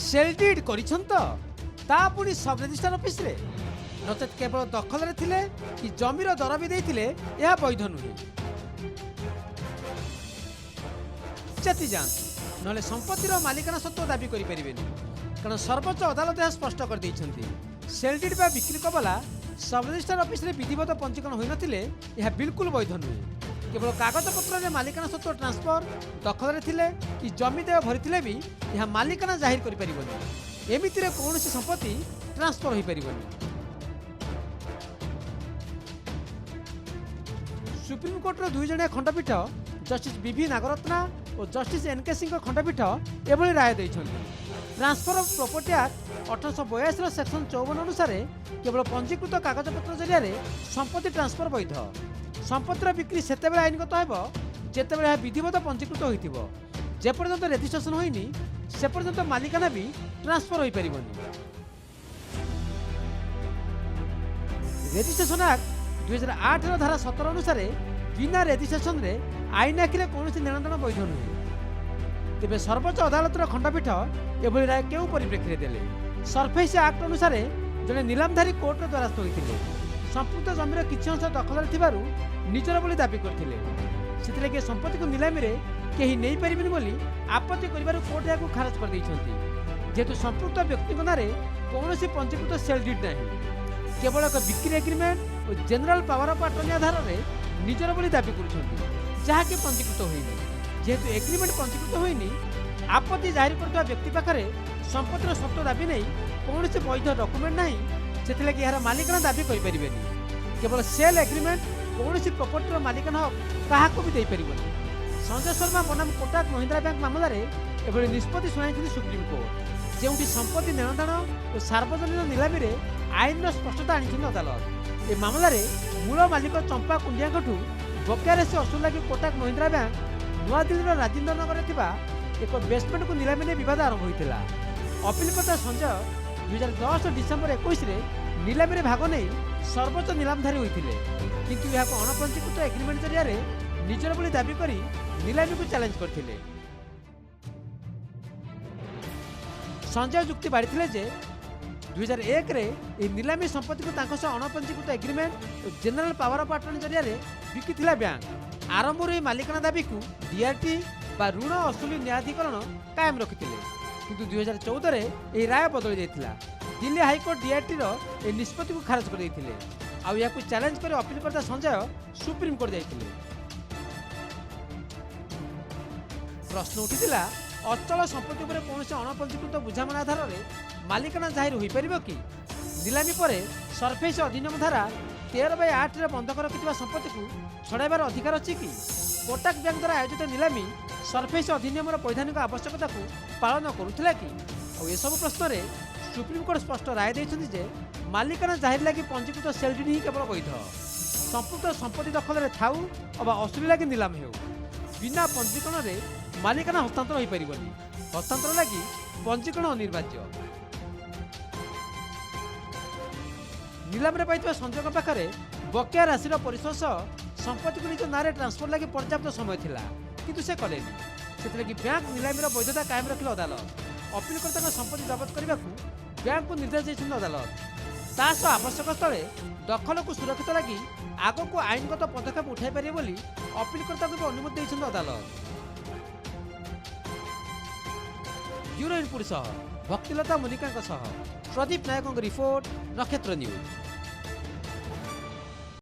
Sale deed करिछन तो ता पुनी सब रजिस्टर ऑफिस रे नचेत केवल दखल रे थिले कि जमीर दर भी देथिले यह वैध नुहे चेती जान नले संपत्तिर मालिकाना सत्व दाबी करि परिबेनी कारण सर्वोच्च अदालत यह स्पष्ट कर दैछंती सेल डीड बा बिक्री कबला सब रजिस्टर ऑफिस रे विधिवत पंजीकरण होई नथिले यह बिल्कुल वैध नुहे केवल कागज पत्र रे मालिकाना सत्व ट्रांसफर दखल रे थिले कि जमी देय भरिथिले भी यह मालिकाना जाहिर करि परिबनी एमितिरे कौनसी संपत्ति ट्रांसफर होई परिबनी। सुप्रीम कोर्ट रो दुई जणिया खंडपीठ जस्टिस बीवी नागरत्ना और जस्टिस एन के सिंह खंडपीठ एभली राय दैछन्ति ट्रांसफर ऑफ प्रॉपर्टी एक्ट 1882 रो सेक्शन 54 अनुसार केवल पंजीकृत कागजपत्र जरिया संपत्ति ट्रांसफर वैध संपत्तिर बिक्री सेतेबेले आईनगत हेबो जेतेबेले यह विधिवत पंजीकृत होइथिबो जेपर्यंत रेजिस्ट्रेशन होइनी से पर्यंत मालिकाना भी ट्रांसफर होई परिबनी। रेजिस्ट्रेशन एक्ट 2008 रो धारा 17 अनुसार बिना रेजिस्ट्रेशन रे आईन आखिले कौनसी लेनदेन वैध नुहे तेबे सर्वोच्च अदालत खंडपीठ एभली राय केउ परिप्रेक्षी देले सरफेस एक्ट अनुसार जने नीलामधारी कोर्ट रो द्वारस्थ होइथिले संपूर्ण जमीर किछि अंश दखल थिबारु निजर बोली दाबी करथिले सेतिले के संपत्ति को नीलामी रे केही नै परिबेनी बोली आपत्ति करिबारु कोर्ट याकू खारज कर दैछन्ति जेतु संपूर्ण व्यक्ति नारे कौनसी पंजीकृत सेल डीड नाही केवल एक बिक्री एग्रीमेंट और जनरल पावर ऑफ अटर्नी आधार रे निजर बोली दाबी करुछन्ति जहाँकि पंजीकृत होइनी जेतु एग्रीमेंट पंजीकृत होइनी आपत्ति जाहिर करथवा व्यक्ति पाखरे संपत्तिर सत्व दाबी नै कौनसी वैध डॉक्यूमेंट नाही सेथिले कि यार मालिकाना दाबी करि परिबेनी केवल सेल एग्रीमेंट कौनसी प्रॉपर्टीर मालिकाना हक काहाको भी देई परिबनी। संजय शर्मा बनाम कोटक महिंद्रा बैंक मामला रे एभली निष्पत्ति सुनाइथिले सुप्रीम कोर्ट जेउठी संपत्ति लेनदेन और सार्वजनिक नीलामी रे आईन स्पष्टता आनिछन अदालत ए मामला रे मूल मालिक चंपा कुंडियाठू बकेया राशि असुल लगी कोटक महिंद्रा बैंक नुआदिल्लीर राजेन्द्र नगर एक बेसमेंट को नीलामी ने विवाद आरंभ होता अपीलकर्ता संजय 2010 डिसेम्बर 21 नीलामी भाग नहीं सर्वोच्च नीलामधारी होते किंतु यह अणपंजीकृत एग्रीमेंट जरिया निजर बोली दाबी करी नीलामी को चैलेंज करथिले। संजय जुक्ति बाढ़ी जे 2001 रे ए नीलामी संपत्ति को तांको सह अणपंजीकृत एग्रीमेंट और जनरल पावर ऑफ अटर्नी जरिया बिकिथिला बैंक आरंभ रे मालिकाना दाबी को डीआरटी बा ऋण असुली न्यायाधिकरण कायम रखिथिले किंतु 2014 रे ए राय बदली जाइथिला दिल्ली हाईकोर्ट डीआरटी रो ए निष्पत्ति को खारज कर दैथिले आउ याकू चैलेंज कर अपीलकर्ता संजय सुप्रीम कोर्ट जाइथिले। प्रश्न उठिथिला अचल संपत्ति उपर कौन अणपंजीकृत बुझामणा आधार रे मालिकाना जाहिर होई परिबो कि नीलामी परे सरफेस अधिनियम धारा 13/8 रे बंधक रखिथिबा संपत्ति को छड़ाइबार अधिकार अछि कि कोटक बैंक द्वारा आयोजित नीलामी सरफेस अधिनियम वैधानिक आवश्यकता को पालन करुथिला कि और ये सब प्रश्न रे सुप्रीम कोर्ट स्पष्ट राय दैछन्ति जे मालिकाना जाहिर लागि पंजीकृत सेल डीड ही केवल वैध संपूर्ण संपत्ति दखल रे थाउ अबा असुली लागि नीलाम हेउ बिना पंजीकरण रे मालिकाना हस्तांतर होई परिबनी हस्तांतर लागि पंजीकरण अनिवार्य। नीलाम रे पाइतबा संजोग पाखरे बकेया राशि परिशोध सह संपत्ति को निज नारे ट्रांसफर लगी पर्याप्त समय थिला किंतु से कलेनी सेतले कि बैंक नीलामीर वैधता कायम रखिले अदालत अपीलकर्ता संपत्ति जबत करने को बैंक को निर्देश देछन अदालत तासह आवश्यक स्थले दखल को सुरक्षित लगी आग को आईनगत पदक्षेप उठाई पारे बोली अपीलकर्ता को अनुमति देछन अदालत। ब्यूरो इनपुट सह भक्तिलता मुनिका प्रदीप नायक रिपोर्ट नक्षत्र न्यूज।